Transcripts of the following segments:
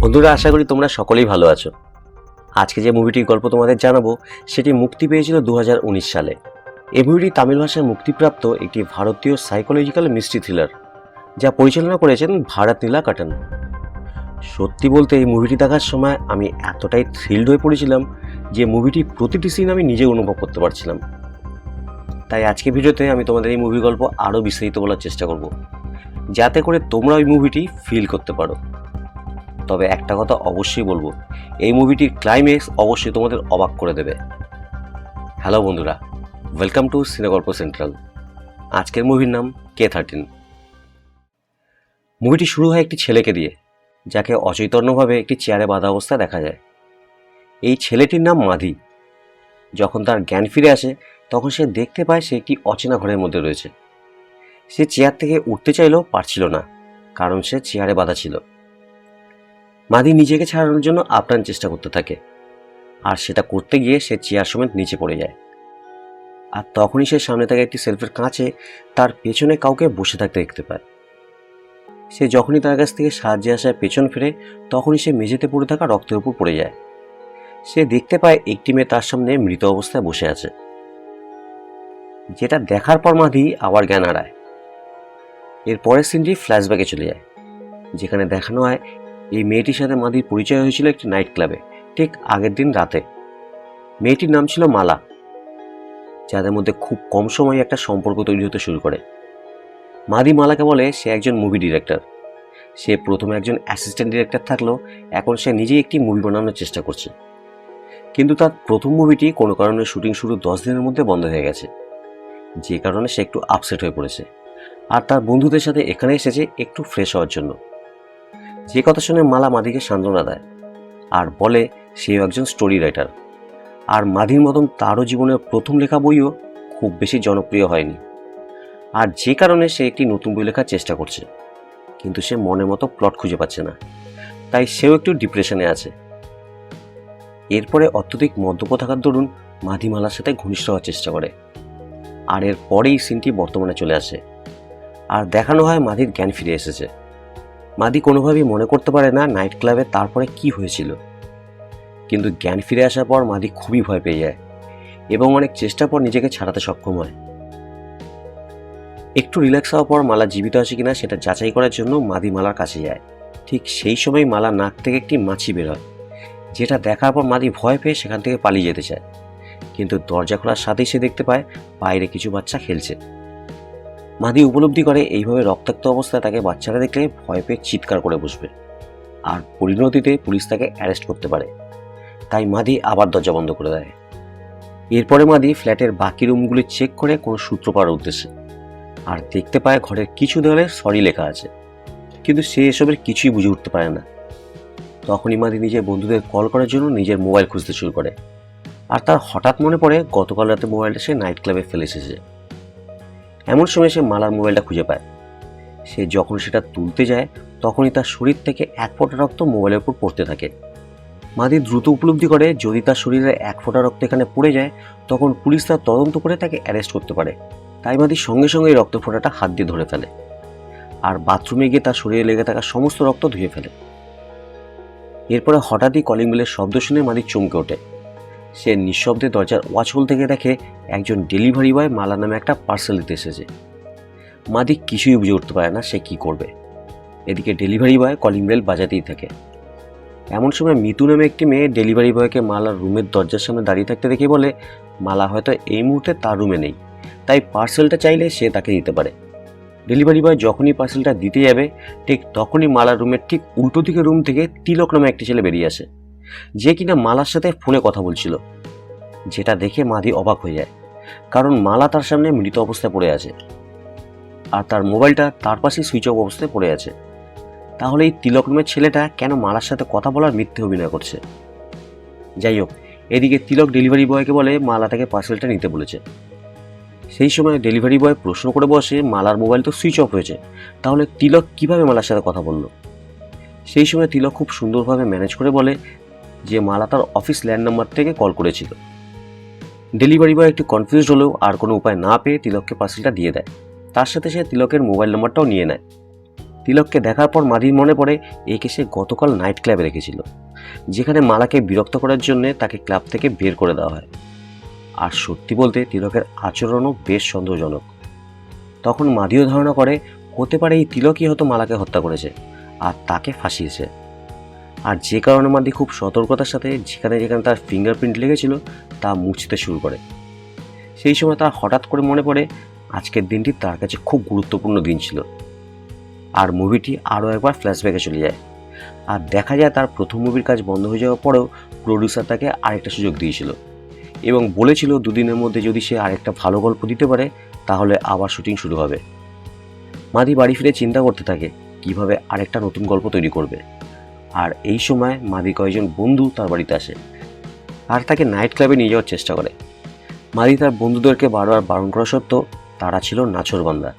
বন্ধুরা, আশা করি তোমরা সকলেই ভালো আছো। আজকে যে মুভিটির গল্প তোমাদের জানাবো সেটি মুক্তি পেয়েছিল 2019 সালে। এই মুভিটি তামিল ভাষায় মুক্তিপ্রাপ্ত একটি ভারতীয় সাইকোলজিক্যাল মিস্ট্রি থ্রিলার, যা পরিচালনা করেছেন ভারত নীলাকাটন। সত্যি বলতে এই মুভিটি দেখার সময় আমি এতটাই থ্রিলড হয়ে পড়েছিলাম যে মুভিটির প্রতিটি সিন আমি নিজে অনুভব করতে পারছিলাম। তাই আজকে ভিডিওতে আমি তোমাদের এই মুভি গল্প আরও বিস্তারিত বলার চেষ্টা করব, যাতে করে তোমরা ওই মুভিটি ফিল করতে পারো। তবে একটা কথা অবশ্যই বলবো, এই মুভিটির ক্লাইম্যাক্স অবশ্যই তোমাদের অবাক করে দেবে। হ্যালো বন্ধুরা, ওয়েলকাম টু সিনেগল্প সেন্ট্রাল। আজকের মুভির নাম K13। মুভিটি শুরু হয় একটি ছেলেকে দিয়ে, যাকে অচৈতন্যভাবে একটি চেয়ারে বাঁধা অবস্থায় দেখা যায়। এই ছেলেটির নাম মাধি। যখন তার জ্ঞান ফিরে আসে তখন সে দেখতে পায় সে একটি অচেনা ঘরের মধ্যে রয়েছে। সে চেয়ার থেকে উঠতে চাইলেও পারছিল না, কারণ সে চেয়ারে বাঁধা ছিল। মাধি নিজেকে ছাড়ানোর জন্য আপ্রাণ চেষ্টা করতে থাকে, আর সেটা করতে গিয়ে সে চেয়ার সমেত নিচে পড়ে যায়। আর তখনই সে সামনে থাকা একটি সেলফের কাঁচে তার পেছনে কাউকে বসে থাকতে দেখতে পায়। সে যখনই তার কাছ থেকে সাহায্যে আসায় পেছন ফিরে, তখনই সে মেঝেতে পড়ে থাকা রক্তের উপর পড়ে যায়। সে দেখতে পায় একটি মেয়ে তার সামনে মৃত অবস্থায় বসে আছে, যেটা দেখার পর মাধি আবার জ্ঞান হারায়। এর পরের সিনটি ফ্ল্যাশব্যাকে চলে যায়, যেখানে দেখানো হয় এই মেয়েটির সাথে মাধির পরিচয় হয়েছিল একটি নাইট ক্লাবে ঠিক আগের দিন রাতে। মেয়েটির নাম ছিল মালা, যাদের মধ্যে খুব কম সময়ে একটা সম্পর্ক তৈরি হতে শুরু করে। মাধি মালাকে বলে সে একজন মুভি ডিরেক্টর। সে প্রথমে একজন অ্যাসিস্ট্যান্ট ডিরেক্টর থাকলেও এখন সে নিজেই একটি মুভি বানানোর চেষ্টা করছে। কিন্তু তার প্রথম মুভিটি কোনো কারণে শুটিং শুরু 10 দিনের মধ্যে বন্ধ হয়ে গেছে, যে কারণে সে একটু আপসেট হয়ে পড়েছে। আর তার বন্ধুদের সাথে এখানে এসেছে একটু ফ্রেশ হওয়ার জন্য। যে কথা শুনে মালা মাধিকে সান্ত্বনা দেয় আর বলে সেও একজন স্টোরি রাইটার, আর মাধির মতন তারও জীবনের প্রথম লেখা বইও খুব বেশি জনপ্রিয় হয়নি। আর যে কারণে সে একটি নতুন বই লেখার চেষ্টা করছে, কিন্তু সে মনের মতো প্লট খুঁজে পাচ্ছে না, তাই সেও একটু ডিপ্রেশনে আছে। এরপরে অত্যধিক মদ্যপ থাকার দরুন মাধি মালার সাথে ঘনিষ্ঠ হওয়ার চেষ্টা করে। আর এর পরেই সিনটি বর্তমানে চলে আসে, আর দেখানো হয় মাধির জ্ঞান ফিরে এসেছে। মাধি কোনোভাবেই মনে করতে পারে না নাইট ক্লাবে তারপরে কি হয়েছিল, কিন্তু জ্ঞান ফিরে আসার পর মাধি খুবই ভয় পেয়ে যায় এবং অনেক চেষ্টার পর নিজেকে ছাড়াতে সক্ষম হয়। একটু রিল্যাক্স হওয়ার পর মালা জীবিত আছে কিনা সেটা যাচাই করার জন্য মাধি মালার কাছে যায়। ঠিক সেই সময় মালার নাক থেকে একটি মাছি বের হয়, যেটা দেখার পর মাধি ভয় পেয়ে সেখান থেকে পালিয়ে যেতে চায়। কিন্তু দরজা খোলার সাথেই সে দেখতে পায় বাইরে কিছু বাচ্চা খেলছে। মাধি উপলব্ধি করে এইভাবে রক্তাক্ত অবস্থায় তাকে বাচ্চারা দেখলে ভয় পেয়ে চিৎকার করে বসবে, আর পরিণতিতে পুলিশ তাকে অ্যারেস্ট করতে পারে। তাই মাধি আবার দরজা বন্ধ করে দেয়। এরপরে মাধি ফ্ল্যাটের বাকি রুমগুলি চেক করে কোনো সূত্র পাওয়ার উদ্দেশ্যে, আর দেখতে পায় ঘরের কিছু দেওয়ালে সরি লেখা আছে, কিন্তু সে এসবের কিছুই বুঝে উঠতে পারে না। তখনই মাধি নিজের বন্ধুদের কল করার জন্য নিজের মোবাইল খুঁজতে শুরু করে, আর তার হঠাৎ মনে পড়ে গতকাল রাতে মোবাইলটা সে নাইট ক্লাবে ফেলে এসেছে। এমন সময় সে মালার মোবাইলটা খুঁজে পায়। সে যখন সেটা তুলতে যায় তখনই তার শরীর থেকে এক ফোঁটা রক্ত মোবাইলের উপর পড়তে থাকে। মাধি দ্রুত উপলব্ধি করে যদি তার শরীরে এক ফোঁটা রক্ত এখানে পড়ে যায় তখন পুলিশ তার তদন্ত করে তাকে অ্যারেস্ট করতে পারে। তাই মাধি সঙ্গে সঙ্গে এই রক্ত ফোঁটাটা হাত দিয়ে ধরে ফেলে, আর বাথরুমে গিয়ে তার শরীরে লেগে থাকা সমস্ত রক্ত ধুয়ে ফেলে। এরপরে হঠাৎই কলিং বেলের শব্দ শুনে মাধি চমকে ওঠে। সে নিঃশব্দে দরজার ওয়াচহোল থেকে দেখে একজন ডেলিভারি বয় মালা নামে একটা পার্সেল দিতে এসেছে। মাধি কিছুই বুঝে উঠতে পারে না সে কি করবে। এদিকে ডেলিভারি বয় কলিং বেল বাজাতেই থাকে। এমন সময় মিতু নামে একটি মেয়ে ডেলিভারি বয়কে মালার রুমের দরজার সামনে দাঁড়িয়ে থাকতে দেখে বলে মালা হয়তো এই মুহূর্তে তার রুমে নেই, তাই পার্সেলটা চাইলে সে তাকে দিতে পারে। ডেলিভারি বয় যখনই পার্সেলটা দিতে যাবে ঠিক তখনই মালার রুমের ঠিক উল্টো দিকের রুম থেকে তিলক নামে একটি ছেলে বেরিয়ে আসে, যে কিনা মালার সাথে ফোনে কথা বলছিল। যেটা দেখে মাধি অবাক হয়ে যায়, কারণ মালা তার সামনে মৃত অবস্থায় পড়ে আছে, আর তার মোবাইলটা তার পাশে সুইচ অফ অবস্থায় পড়ে আছে। তাহলে এই তিলক নামের ছেলেটা কেন মালার সাথে কথা বলার মিথ্যে অভিনয় করছে? যাই হোক, এদিকে তিলক ডেলিভারি বয়কে বলে মালা তাকে পার্সেলটা নিতে বলেছে। সেই সময় ডেলিভারি বয় প্রশ্ন করে বসে মালার মোবাইল তো সুইচ অফ হয়েছে, তাহলে তিলক কিভাবে মালার সাথে কথা বলল? সেই সময় তিলক খুব সুন্দরভাবে ম্যানেজ করে বলে যে মালা তার অফিস ল্যান্ড নাম্বার থেকে কল করেছিল। ডেলিভারি বয় একটু কনফিউজড হলেও আর কোনো উপায় না পেয়ে তিলককে পার্সেলটা দিয়ে দেয়। তার সাথে সে তিলকের মোবাইল নাম্বারটাও নিয়ে নেয়। তিলককে দেখার পর মাদির মনে পড়ে একে সে গতকাল নাইট ক্লাবে রেখেছিল, যেখানে মালাকে বিরক্ত করার জন্য তাকে ক্লাব থেকে বের করে দেওয়া হয়। আর সত্যি বলতে তিলকের আচরণও বেশ সন্দেহজনক। তখন মাদিও ধারণা করে হতে পারে এই তিলকই হয়তো মালাকে হত্যা করেছে আর তাকে ফাঁসিয়েছে। আর যে কারণে মাদি খুব সতর্কতার সাথে যেখানে যেখানে তার ফিঙ্গারপ্রিন্ট লেগেছিল তা মুছতে শুরু করে। সেই সময় তার হঠাৎ করে মনে পড়ে আজকের দিনটি তার কাছে খুব গুরুত্বপূর্ণ দিন ছিল। আর মুভিটি আরও একবার ফ্ল্যাশব্যাকে চলে যায়, আর দেখা যায় তার প্রথম মুভির কাজ বন্ধ হয়ে যাওয়ার পরেও প্রডিউসার তাকে আরেকটা সুযোগ দিয়েছিল এবং বলেছিল দুদিনের মধ্যে যদি সে আরেকটা ভালো গল্প দিতে পারে তাহলে আবার শুটিং শুরু হবে। মাদি বাড়ি ফিরে চিন্তা করতে থাকে কিভাবে আরেকটা নতুন গল্প তৈরি করবে। আর এই সময় মাদি কয়েকজন বন্ধু তার বাড়িতে আসে আর তাকে নাইট ক্লাবে নিয়ে যাওয়ার চেষ্টা করে। মাদি তার বন্ধুদেরকে বারবার বারণ করা সত্ত্বেও তারা ছিল নাছোড়বান্দা,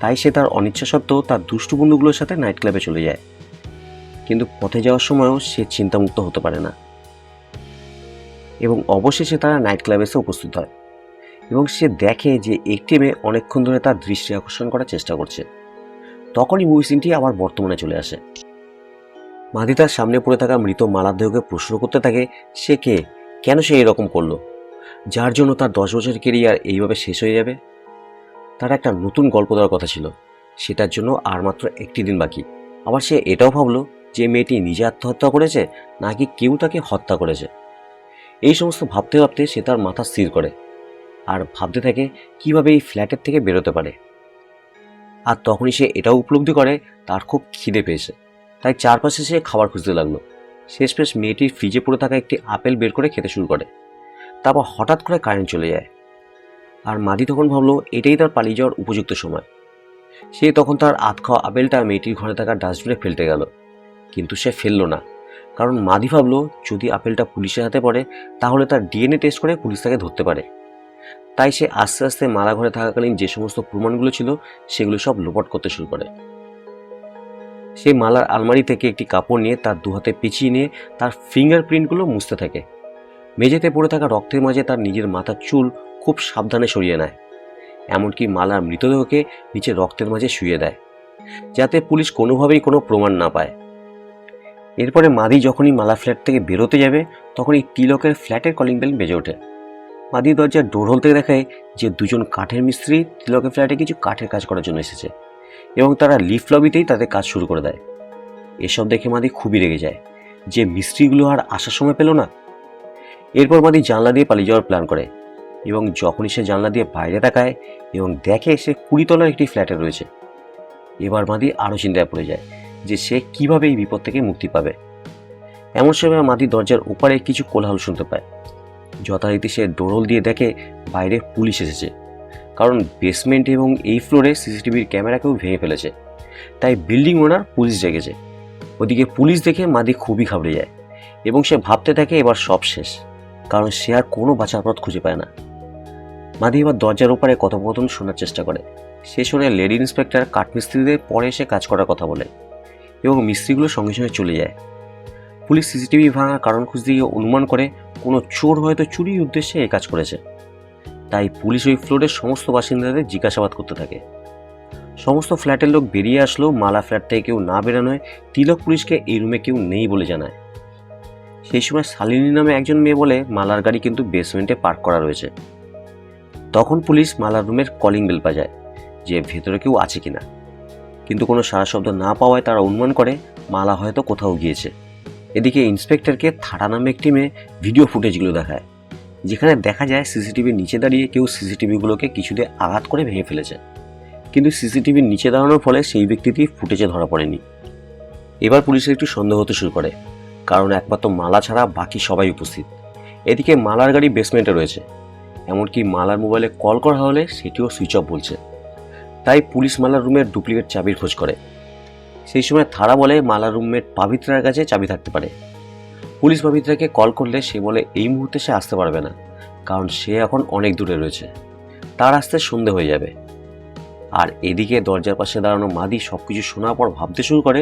তাই সে তার অনিচ্ছা সত্ত্বেও তার দুষ্টু বন্ধুগুলোর সাথে নাইট ক্লাবে চলে যায়। কিন্তু পথে যাওয়ার সময়ও সে চিন্তামুক্ত হতে পারে না এবং অবশেষে তারা নাইট ক্লাবে এসে উপস্থিত হয় এবং সে দেখে যে একটি মেয়ে অনেকক্ষণ ধরে তার দৃষ্টি আকর্ষণ করার চেষ্টা করছে। তখনই মুভি সিনটি আবার বর্তমানে চলে আসে। মাদি তার সামনে পড়ে থাকা মৃত মালার দেহকে প্রশ্ন করতে থাকে সে কে, কেন সে এরকম করলো, যার জন্য তার 10 বছরের কেরিয়ার এইভাবে শেষ হয়ে যাবে। তার একটা নতুন গল্প দেওয়ার কথা ছিল, সেটার জন্য আর মাত্র একটি দিন বাকি। আবার সে এটাও ভাবলো যে মেয়েটি নিজে আত্মহত্যা করেছে নাকি কেউ তাকে হত্যা করেছে। এই সমস্ত ভাবতে ভাবতে সে তার মাথা স্থির করে আর ভাবতে থাকে কিভাবে এই ফ্ল্যাটের থেকে বেরোতে পারে। আর তখনই সে এটাও উপলব্ধি করে তার খুব খিদে পেয়েছে, তাই চারপাশে সে খাবার খুঁজতে লাগলো। শেষমেশ মেয়েটির ফ্রিজে পড়ে থাকা একটি আপেল বের করে খেতে শুরু করে। তারপর হঠাৎ করে কারেন্ট চলে যায় আর মাদি তখন ভাবলো এটাই তার পালিয়ে যাওয়ার উপযুক্ত সময়। সে তখন তার আধ খাওয়া আপেলটা মেয়েটির ঘরে থাকা ডাস্টবিনে ফেলতে গেল, কিন্তু সে ফেললো না, কারণ মাদি ভাবলো যদি আপেলটা পুলিশের হাতে পড়ে তাহলে তার ডিএনএ টেস্ট করে পুলিশ তাকে ধরতে পারে। তাই সে আস্তে আস্তে মালা ঘরে থাকাকালীন যে সমস্ত প্রমাণগুলো ছিল সেগুলো সব লোপাট করতে শুরু করে। সে মালার আলমারি থেকে একটি কাপড় নিয়ে তার 2 হাতে পেঁচিয়ে নিয়ে তার ফিঙ্গারপ্রিন্টগুলো মুছতে থাকে। মেঝেতে পড়ে থাকা রক্তের মাঝে তার নিজের মাথার চুল খুব সাবধানে সরিয়ে নেয়, এমনকি মালার মৃতদেহকে নিচে রক্তের মাঝে শুইয়ে দেয় যাতে পুলিশ কোনোভাবেই কোনো প্রমাণ না পায়। এরপরে মাদি যখনই মালা ফ্ল্যাট থেকে বেরোতে যাবে তখনই তিলকের ফ্ল্যাটের কলিং বেল বেজে ওঠে। মাদি দরজার ডোর হলতে দেখায় যে 2জন কাঠের মিস্ত্রি তিলকের ফ্ল্যাটে কিছু কাঠের কাজ করার জন্য এসেছে এবং তারা লিফট লবিতেই তাদের কাজ শুরু করে দেয়। এসব দেখে মাদি খুবই রেগে যায় যে মিস্ত্রিগুলো আর আসার সময় পেল না। এরপর মাদি জানলা দিয়ে পালিয়ে যাওয়ার প্ল্যান করে এবং যখনই সে জানলা দিয়ে বাইরে তাকায় এবং দেখে সে 20 তলার একটি ফ্ল্যাটে রয়েছে, এবার মাদি আরও চিন্তায় পড়ে যায় যে সে কিভাবে এই বিপদ থেকে মুক্তি পাবে। এমন সময় মাদি দরজার ওপারে কিছু কোলাহল শুনতে পায়। যথারীতি সে ডোরল দিয়ে দেখে বাইরে পুলিশ এসেছে, কারণ বেসমেন্ট এবং এই ফ্লোরে সিসিটিভির ক্যামেরাকেও ভেঙে ফেলেছে, তাই বিল্ডিং ওনার পুলিশ জেগেছে। ওদিকে পুলিশ দেখে মাদি খুবই ঘাবড়ে যায় এবং সে ভাবতে থাকে এবার সব শেষ, কারণ সে আর কোনো বাঁচার পথ খুঁজে পায় না। মাদি এবার দরজার ওপারে কথোপকথন শোনার চেষ্টা করে। সে শুনে লেডি ইন্সপেক্টর কাঠমিস্ত্রিদের পরে এসে কাজ করার কথা বলে এবং মিস্ত্রিগুলো সঙ্গে সঙ্গে চলে যায়। পুলিশ সিসিটিভি ভাঙার কারণ খুঁজতে গিয়ে অনুমান করে কোনো চোর হয়তো চুরির উদ্দেশ্যে এই কাজ করেছে। তাই পুলিশ ওই ফ্লোরের সমস্ত বাসিন্দাদের জিজ্ঞাসাবাদ করতে থাকে। সমস্ত ফ্ল্যাটের লোক বেরিয়ে আসলেও মালা ফ্ল্যাট থেকে কেউ না বেরানোয় তিলক পুলিশকে এই রুমে কেউ নেই বলে জানায়। সেই সময় শালিনী নামে একজন মেয়ে বলে মালার গাড়ি কিন্তু বেসমেন্টে পার্ক করা রয়েছে। তখন পুলিশ মালার রুমের কলিং বেল বাজায় যে ভেতরে কেউ আছে কিনা, কিন্তু কোনো সাড়া শব্দ না পাওয়ায় তারা অনুমান করে মালা হয়তো কোথাও গিয়েছে। এদিকে ইন্সপেক্টরকে থাড়া নামে একটি মেয়ে ভিডিও ফুটেজগুলো দেখায়, যেখানে দেখা যায় সিসিটিভির নিচে দাঁড়িয়ে কেউ সিসিটিভিগুলোকে কিছুতে আঘাত করে ভেঙে ফেলেছে, কিন্তু সিসিটিভির নিচে দাঁড়ানোর ফলে সেই ব্যক্তিটি ফুটেজে ধরা পড়েনি। এবার পুলিশের একটু সন্দেহ হতে শুরু করে, কারণ একমাত্র মালা ছাড়া বাকি সবাই উপস্থিত। এদিকে মালার গাড়ি বেসমেন্টে রয়েছে, এমনকি মালার মোবাইলে কল করা হলে সেটিও সুইচ অফ বলছে। তাই পুলিশ মালার রুমের ডুপ্লিকেট চাবির খোঁজ করে। সেই সময় থাড়া বলে মালার রুমমেট পাবিত্রার কাছে চাবি থাকতে পারে। পুলিশ পাবিত্রাকে কল করলে সে বলে এই মুহূর্তে সে আসতে পারবে না, কারণ সে এখন অনেক দূরে রয়েছে, তার আসতে সন্ধে হয়ে যাবে। আর এদিকে দরজার পাশে দাঁড়ানো মাদি সবকিছু শোনার পর ভাবতে শুরু করে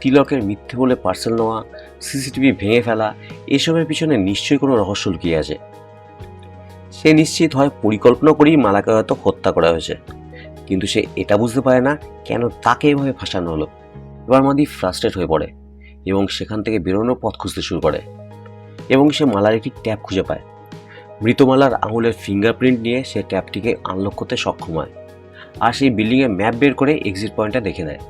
তিলকের মিথ্যে বলে পার্সেল নেওয়া, সিসিটিভি ভেঙে ফেলা, এসবের পিছনে নিশ্চয়ই কোনো রহস্য লুকিয়ে আছে। সে নিশ্চিত হয় পরিকল্পনা করেই মালাকে হয়তো হত্যা করা হয়েছে, কিন্তু সে এটা বুঝতে পারে না কেন তাকে এভাবে ফাঁসানো হলো। এবার মাদি ফ্রাস্ট্রেট হয়ে পড়ে এবং সেখান থেকে বেরোনোর পথ খুঁজতে শুরু করে এবং সে মালার একটি ট্যাপ খুঁজে পায়। মৃত মালার আঙুলের ফিঙ্গারপ্রিন্ট নিয়ে সে ট্যাপটিকে আনলক করতে সক্ষম হয় আর সেই বিল্ডিংয়ের ম্যাপ বের করে এক্সিট পয়েন্টটা দেখে দেয়।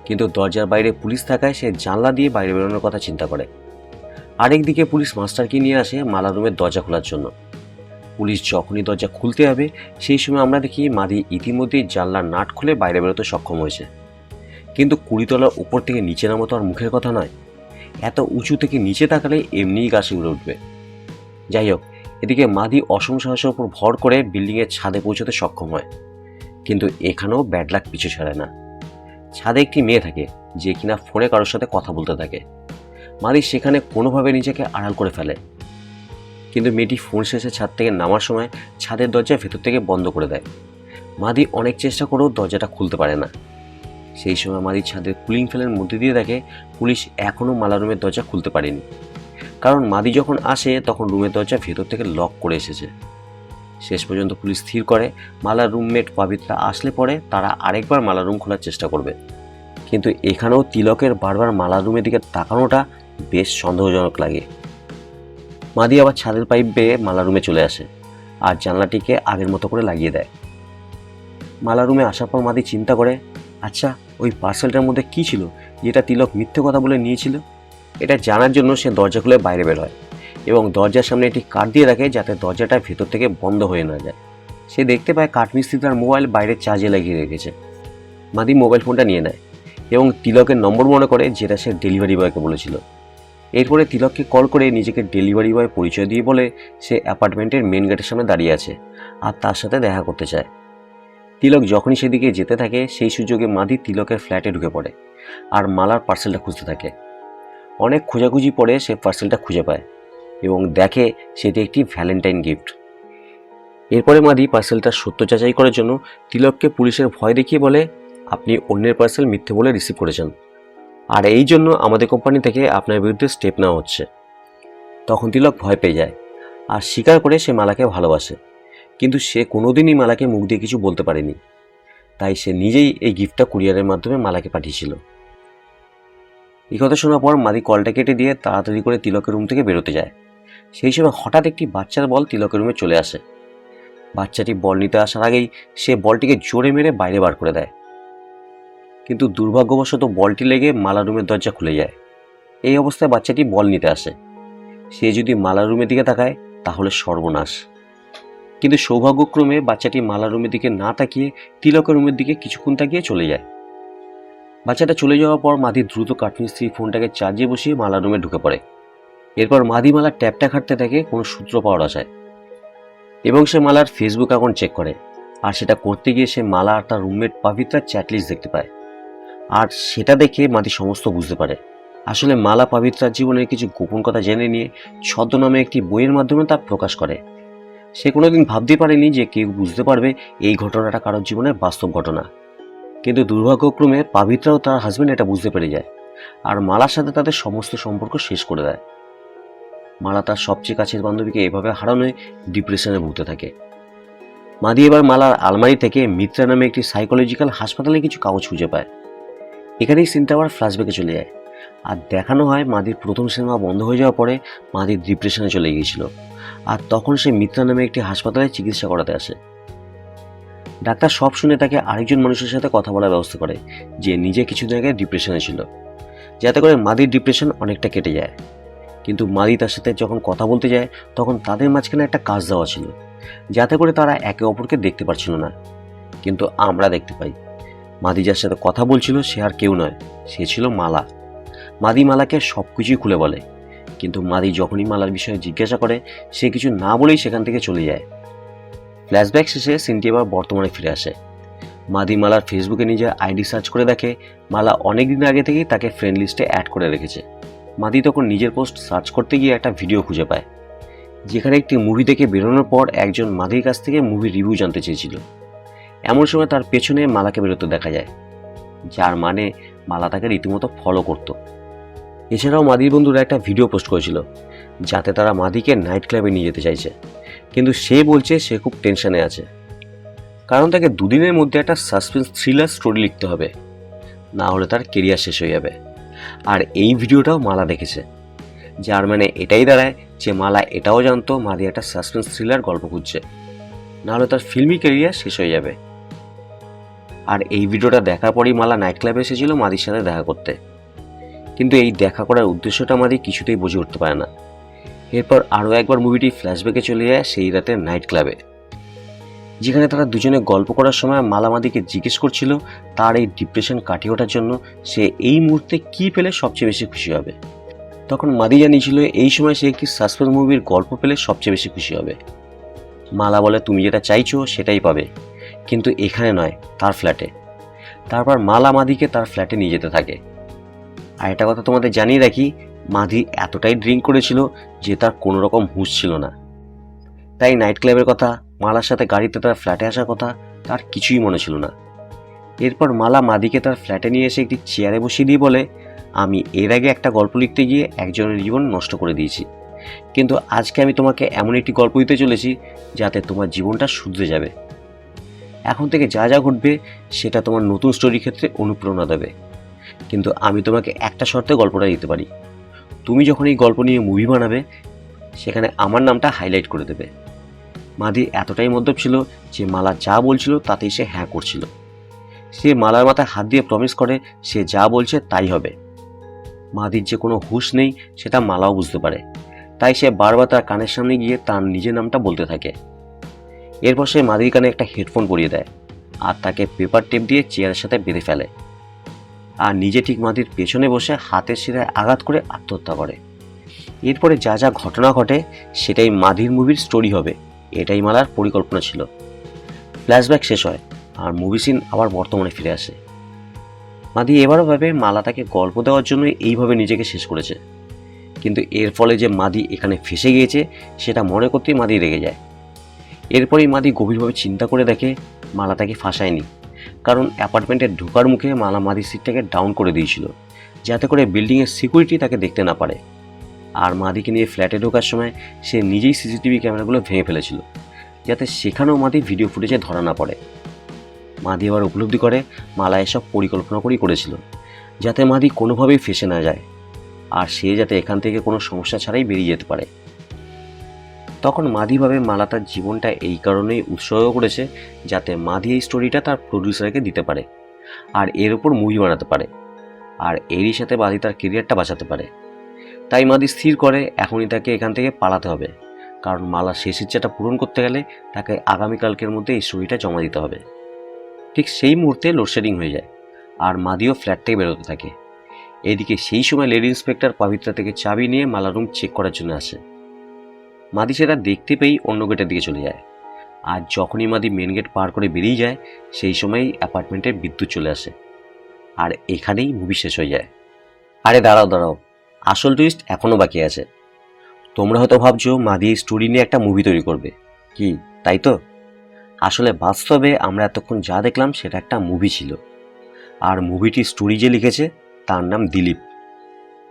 কিন্তু দরজার বাইরে পুলিশ থাকায় সে জানলা দিয়ে বাইরে বেরোনোর কথা চিন্তা করে। আরেকদিকে পুলিশ মাস্টারকে নিয়ে আসে মালা রুমের দরজা খোলার জন্য। পুলিশ যখনই দরজা খুলতে যাবে সেই সময় আমরা দেখি মাদি ইতিমধ্যেই জানলার নাট খুলে বাইরে বেরোতে সক্ষম হয়েছে। কিন্তু 20 তলার উপর থেকে নিচে নামা তো আর মুখের কথা নয়, এত উঁচু থেকে নিচে তাকালে এমনিই গা শিউরে উঠবে। যাই হোক, এদিকে মাদি অসম সাহসের উপর ভর করে বিল্ডিংয়ের ছাদে পৌঁছতে সক্ষম হয়। কিন্তু এখানেও ব্যাড লাক পিছু ছাড়ে না। ছাদে একটি মেয়ে থাকে যে কিনা ফোনে কারোর সাথে কথা বলতে থাকে। মাদি সেখানে কোনোভাবে নিজেকে আড়াল করে ফেলে, কিন্তু মেয়েটি ফোন শেষে ছাদ থেকে নামার সময় ছাদের দরজা ভেতর থেকে বন্ধ করে দেয়। মাদি অনেক চেষ্টা করেও দরজাটা খুলতে পারে না। সেই সময় মাদি ছাদের কুলিং ফ্যানের মধ্যে দিয়ে দেখে পুলিশ এখনও মালা রুমের দরজা খুলতে পারেনি, কারণ মাদি যখন আসে তখন রুমের দরজা ভেতর থেকে লক করে এসেছে। শেষ পর্যন্ত পুলিশ স্থির করে মালার রুমমেট পাবিত্রা আসলে পরে তারা আরেকবার মালা রুম খোলার চেষ্টা করবে। কিন্তু এখানেও তিলকের বারবার মালা রুমের দিকে তাকানোটা বেশ সন্দেহজনক লাগে। মাদি আবার ছাদের পাইপ বেয়ে মালা রুমে চলে আসে আর জানলাটিকে আগের মতো করে লাগিয়ে দেয়। মালা রুমে আসার পর মাদি চিন্তা করে, আচ্ছা ওই পার্সেলটার মধ্যে কী ছিল যেটা তিলক মিথ্যে কথা বলে নিয়েছিল। এটা জানার জন্য সে দরজা খুলে বাইরে বের হয় এবং দরজার সামনে একটি কাঠ দিয়ে রাখে যাতে দরজাটা ভেতর থেকে বন্ধ হয়ে না যায়। সে দেখতে পায় কাঠমিস্ত্রি তার মোবাইল বাইরে চার্জে লাগিয়ে রেখেছে। মাদি মোবাইল ফোনটা নিয়ে নেয় এবং তিলকের নম্বর মনে করে যেটা সে ডেলিভারি বয়কে বলেছিল। এরপরে তিলককে কল করে নিজেকে ডেলিভারি বয় পরিচয় দিয়ে বলে সে অ্যাপার্টমেন্টের মেন গেটের সামনে দাঁড়িয়ে আছে আর তার সাথে দেখা করতে চায়। তিলক যখনই সেদিকে যেতে থাকে সেই সুযোগে মাদি তিলকের ফ্ল্যাটে ঢুকে পড়ে আর মালার পার্সেলটা খুঁজতে থাকে। অনেক খোঁজাখুঁজি পরে সে পার্সেলটা খুঁজে পায় এবং দেখে সেটি একটি ভ্যালেন্টাইন গিফট। এরপরে মাদি পার্সেলটা সত্য যাচাই করার জন্য তিলককে পুলিশের ভয় দেখিয়ে বলে, আপনি অন্যের পার্সেল মিথ্যে বলে রিসিভ করেছেন আর এই জন্য আমাদের কোম্পানি থেকে আপনার বিরুদ্ধে স্টেপ নেওয়া হচ্ছে। তখন তিলক ভয় পেয়ে যায় আর স্বীকার করে সে মালাকে ভালোবাসে, কিন্তু সে কোনোদিনই মালাকে মুখ দিয়ে কিছু বলতে পারেনি। তাই সে নিজেই এই গিফটটা কুরিয়ারের মাধ্যমে মালাকে পাঠিয়েছিল। এই কথা শোনার পর মাদি কলটা কেটে দিয়ে তাড়াতাড়ি করে তিলকের রুম থেকে বেরোতে যায়। সেই সময় হঠাৎ একটি বাচ্চার বল তিলকের রুমে চলে আসে। বাচ্চাটি বল নিতে আসার আগেই সে বলটিকে জোরে মেরে বাইরে বার করে দেয়, কিন্তু দুর্ভাগ্যবশত বলটি লেগে মালা রুমের দরজা খুলে যায়। এই অবস্থায় বাচ্চাটি বল নিতে আসে। সে যদি মালা রুমের দিকে তাকায় তাহলে সর্বনাশ, কিন্তু সৌভাগ্যক্রমে বাচ্চাটি মালা রুমের দিকে না তাকিয়ে তিলকের রুমের দিকে কিছুক্ষণ তাকিয়ে চলে যায়। বাচ্চাটা চলে যাওয়ার পর মাদি দ্রুত কাঠমিস্ত্রির ফোনটাকে চার্জে বসিয়ে মালা রুমে ঢুকে পড়ে। এরপর মাদি মালার ট্যাপটা খাটতে থাকে কোনো সূত্র পাওয়ার আশায় এবং সে মালার ফেসবুক অ্যাকাউন্ট চেক করে। আর সেটা করতে গিয়ে সে মালা আর তার রুমমেট পাবিত্রার চ্যাটলিস্ট দেখতে পায় আর সেটা দেখে মাদি সমস্ত বুঝতে পারে। আসলে মালা পাবিত্রার জীবনের কিছু গোপন কথা জেনে নিয়ে ছদ্মনামে একটি বইয়ের মাধ্যমে তা প্রকাশ করে। সে কোনোদিন ভাবতে পারেনি যে কেউ বুঝতে পারবে এই ঘটনাটা কারোর জীবনের বাস্তব ঘটনা, কিন্তু দুর্ভাগ্যক্রমে পাবিত্রা ও তার হাজবেন্ড এটা বুঝতে পেরে যায় আর মালার সাথে তাদের সমস্ত সম্পর্ক শেষ করে দেয়। মালা তার সবচেয়ে কাছের বান্ধবীকে এভাবে হারানোয় ডিপ্রেশনে ভুগতে থাকে। মাদি এবার মালার আলমারি থেকে মিত্রা নামে একটি সাইকোলজিক্যাল হাসপাতালে কিছু কাগজ খুঁজে পায়। এখানেই সিনটা আবার ফ্ল্যাশব্যাকে চলে যায় আর দেখানো হয় মাদির প্রথম সিনেমা বন্ধ হয়ে যাওয়ার পরে মাদির ডিপ্রেশনে চলে গিয়েছিল আর তখন সে মিত্রা নামে একটি হাসপাতালে চিকিৎসা করাতে আসে। ডাক্তার সব শুনে তাকে আরেকজন মানুষের সাথে কথা বলার ব্যবস্থা করে যে নিজে কিছুদিন আগে ডিপ্রেশনে ছিল, যাতে করে মাদির ডিপ্রেশন অনেকটা কেটে যায়। কিন্তু মাদি তার সাথে যখন কথা বলতে যায় তখন তাদের মাঝখানে একটা কাজ দেওয়া ছিল যাতে করে তারা একে অপরকে দেখতে পারছিল না, কিন্তু আমরা দেখতে পাই। মাদি যার সাথে কথা বলছিল সে আর কেউ নয়, সে ছিল মালা। মাদি মালাকে সব কিছুই খুলে বলে, কিন্তু মাদি যখনই মালার বিষয়ে জিজ্ঞাসা করে সে কিছু না বলেই সেখান থেকে চলে যায়। ফ্ল্যাশব্যাক শেষে সিনটি এবার বর্তমানে ফিরে আসে। মাদি মালার ফেসবুকে নিজের আইডি সার্চ করে দেখে মালা অনেক দিন আগে থেকেই তাকে ফ্রেন্ড লিস্টে অ্যাড করে রেখেছে। মাদি তখন নিজের পোস্ট সার্চ করতে গিয়ে একটা ভিডিও খুঁজে পায় যেখানে একটি মুভি দেখে বেরোনোর পর একজন মাদির কাছ থেকে মুভি রিভিউ জানতে চেয়েছিল। এমন সময় তার পেছনে মালাকে বেরোতে দেখা যায়, যার মানে মালা তাকে রীতিমতো ফলো করত। এছাড়াও মাদির বন্ধুরা একটা ভিডিও পোস্ট করেছিল যাতে তারা মাদিকে নাইট ক্লাবে নিয়ে যেতে চাইছে, কিন্তু সে বলছে সে খুব টেনশনে আছে কারণ তাকে দুদিনের মধ্যে একটা সাসপেন্স থ্রিলার স্টোরি লিখতে হবে। না হলে তার কেরিয়ার শেষ হয়ে যাবে। আর এই ভিডিওটাও মালা দেখেছে, যার মানে এটাই দাঁড়ায় যে মালা এটাও জানতো মাদি একটা সাসপেন্স থ্রিলার গল্প খুঁজছে, নাহলে তার ফিল্মি ক্যারিয়ার শেষ হয়ে যাবে। আর এই ভিডিওটা দেখার পরেই মালা নাইট ক্লাবে এসেছিল মাদির সাথে দেখা করতে, কিন্তু এই দেখা করার উদ্দেশ্যটা মাদি কিছুতেই বুঝে উঠতে পারে না। এরপর আরও একবার মুভিটি ফ্ল্যাশব্যাকে চলে যায় সেই রাতে নাইট ক্লাবে, যেখানে তারা দুজনে গল্প করার সময় মালা মাদিকে জিজ্ঞেস করছিল তার এই ডিপ্রেশন কাটিয়ে ওঠার জন্য সে এই মুহূর্তে কী পেলে সবচেয়ে বেশি খুশি হবে। তখন মাদি জানিয়েছিল এই সময় সে একটি সাসপেন্স মুভির গল্প পেলে সবচেয়ে বেশি খুশি হবে। মালা বলে তুমি যেটা চাইছো সেটাই পাবে, কিন্তু এখানে নয়, তার ফ্ল্যাটে। তারপর মালা মাদিকে তার ফ্ল্যাটে নিয়ে যেতে থাকে। আর একটা কথা তোমাদের জানিয়ে রাখি, মাদি এতটাই ড্রিঙ্ক করেছিল যে তার কোনো রকম হুঁশ ছিল না, তাই নাইট ক্লাবের কথা, মালার সাথে গাড়িতে তার ফ্ল্যাটে আসার কথা তার কিছুই মনে ছিল না। এরপর মালা মাদিকে তার ফ্ল্যাটে নিয়ে এসে একটি চেয়ারে বসিয়ে দিয়ে বলে, আমি এর আগে একটা গল্প লিখতে গিয়ে একজনের জীবন নষ্ট করে দিয়েছি, কিন্তু আজকে আমি তোমাকে এমন একটি গল্প দিতে চলেছি যাতে তোমার জীবনটা শুধরে যাবে। এখন থেকে যা যা ঘটবে সেটা তোমার নতুন স্টোরির ক্ষেত্রে অনুপ্রেরণা দেবে, কিন্তু আমি তোমাকে একটা শর্তে গল্পটা দিতে পারি, তুমি যখন এই গল্প নিয়ে মুভি বানাবে সেখানে আমার নামটা হাইলাইট করে দেবে। মাদি এতটাই মদ্যপ ছিল যে মালা যা বলছিল তাতেই সে হ্যাঁ করছিল। সে মালার মাথায় হাত দিয়ে প্রমিস করে সে যা বলছে তাই হবে। মাদির যে কোনো হুঁশ নেই সেটা মালাও বুঝতে পারে, তাই সে বারবার তার কানের সামনে গিয়ে তার নিজের নামটা বলতে থাকে। এরপর সে মাদির কানে একটা হেডফোন পরিয়ে দেয় আর তাকে পেপার টেপ দিয়ে চেয়ারের সাথে বেঁধে ফেলে, আর নিজে ঠিক মাদির পেছনে বসে হাতের শিরায় আঘাত করে আত্মহত্যা করে। এরপরে যা যা ঘটনা ঘটে সেটাই মাদির মুভির স্টোরি হবে, এটাই মালার পরিকল্পনা ছিল। ফ্ল্যাশব্যাক শেষ হয় আর মুভি সিন আবার বর্তমানে ফিরে আসে। মাদি এবারও ভাবে মালা তাকে গল্প দেওয়ার জন্য এইভাবে নিজেকে শেষ করেছে, কিন্তু এর ফলে যে মাদি এখানে ফেসে গিয়েছে সেটা মনে করতেই মাদি রেগে যায়। এরপরেই মাদি গভীরভাবে চিন্তা করে দেখে মালা তাকে ফাঁসায়নি, কারণ অ্যাপার্টমেন্টে ঢোকার মুখে মালা মাদির সিটটাকে ডাউন করে দিয়েছিল যাতে করে বিল্ডিংয়ের সিকিউরিটি তাকে দেখতে না পারে। আর মাদিকে নিয়ে ফ্ল্যাটে ঢোকার সময় সে নিজেই সিসিটিভি ক্যামেরাগুলো ভেঙে ফেলেছিল যাতে সেখানেও মাদি ভিডিও ফুটেজে ধরা না পড়ে। মাদি এবার উপলব্ধি করে মালা এসব পরিকল্পনা করেই করেছিল যাতে মাদি কোনোভাবেই ফেসে না যায় আর সে যাতে এখান থেকে কোনো সমস্যা ছাড়াই বেরিয়ে যেতে পারে। তখন মাদি ভাবে মালা তার জীবনটা এই কারণেই উৎসর্গ করেছে যাতে মাদি এই স্টোরিটা তার প্রডিউসারকে দিতে পারে আর এর উপর মুভি বানাতে পারে, আর এরই সাথে মাদি তার কেরিয়ারটা বাঁচাতে পারে। তাই মাদি স্থির করে এখনই তাকে এখান থেকে পালাতে হবে, কারণ মালা শেষ ইচ্ছাটা পূরণ করতে গেলে তাকে আগামীকালকের মধ্যে এই স্টোরিটা জমা দিতে হবে। ঠিক সেই মুহূর্তে লোডশেডিং হয়ে যায় আর মাদিও ফ্ল্যাট থেকে বেরোতে থাকে। এদিকে সেই সময় লেডি ইন্সপেক্টর পবিত্রা থেকে চাবি নিয়ে মালা রুম চেক করার জন্য আসে। মাদি সেটা দেখতে পেয়েই অন্য গেটের দিকে চলে যায়, আর যখনই মাদি মেন গেট পার করে বেরিয়ে যায় সেই সময়ই অ্যাপার্টমেন্টে বিদ্যুৎ চলে আসে, আর এখানেই মুভি শেষ হয়ে যায়। আরে দাঁড়াও দাঁড়াও, আসল টুইস্ট এখনও বাকি আছে। তোমরা হয়তো ভাবছো মাদি এই স্টোরি নিয়ে একটা মুভি তৈরি করবে, কি তাই তো? আসলে বাস্তবে আমরা এতক্ষণ যা দেখলাম সেটা একটা মুভি ছিল, আর মুভিটির স্টোরি যে লিখেছে তার নাম দিলীপ।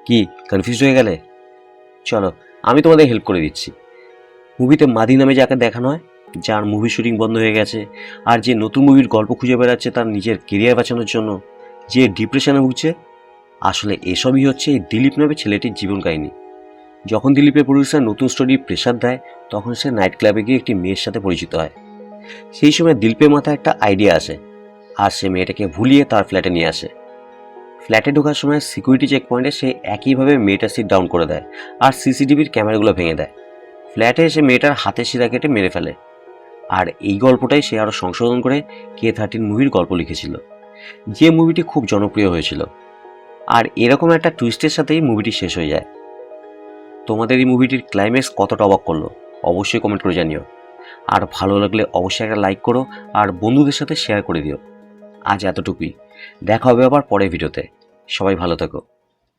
কি কনফিউজ হয়ে গেলে? চলো আমি তোমাদের হেল্প করে দিচ্ছি। মুভিতে মাদি নামে যাকে দেখানো হয়, যার মুভি শুটিং বন্ধ হয়ে গেছে আর যে নতুন মুভির গল্প খুঁজে বেড়াচ্ছে তার নিজের কেরিয়ার বাঁচানোর জন্য, যে ডিপ্রেশনে ভুগছে, আসলে এসবই হচ্ছে এই দিলীপ নামে ছেলেটির জীবন কাহিনী। যখন দিলীপের প্রডিউসার নতুন স্টোরি প্রেশার দেয় তখন সে নাইট ক্লাবে গিয়ে একটি মেয়ের সাথে পরিচিত হয়। সেই সময় দিলীপের মাথায় একটা আইডিয়া আসে আর সে মেয়েটাকে ভুলিয়ে তার ফ্ল্যাটে নিয়ে আসে। ফ্ল্যাটে ঢোকার সময় সিকিউরিটি চেক পয়েন্টে সে একইভাবে মেয়েটার সিট ডাউন করে দেয় আর সিসিটিভির ক্যামেরাগুলো ভেঙে দেয়। ফ্ল্যাটে এসে মেয়েটার হাতের শিরা কেটে মেরে ফেলে। আর এই গল্পটাই সে আরও সংশোধন করে K13 মুভির গল্প লিখেছিল, যে মুভিটি খুব জনপ্রিয় হয়েছিল। আর এরকম একটা টুইস্টের সাথেই মুভিটি শেষ হয়ে যায়। তোমাদের এই মুভিটির ক্লাইম্যাক্স কতটা অবাক করলো অবশ্যই কমেন্ট করে জানিও, আর ভালো লাগলে অবশ্যই একটা লাইক করো আর বন্ধুদের সাথে শেয়ার করে দিও। আজ এতটুকুই, দেখা হবে আবার পরের ভিডিওতে। সবাই ভালো থেকো।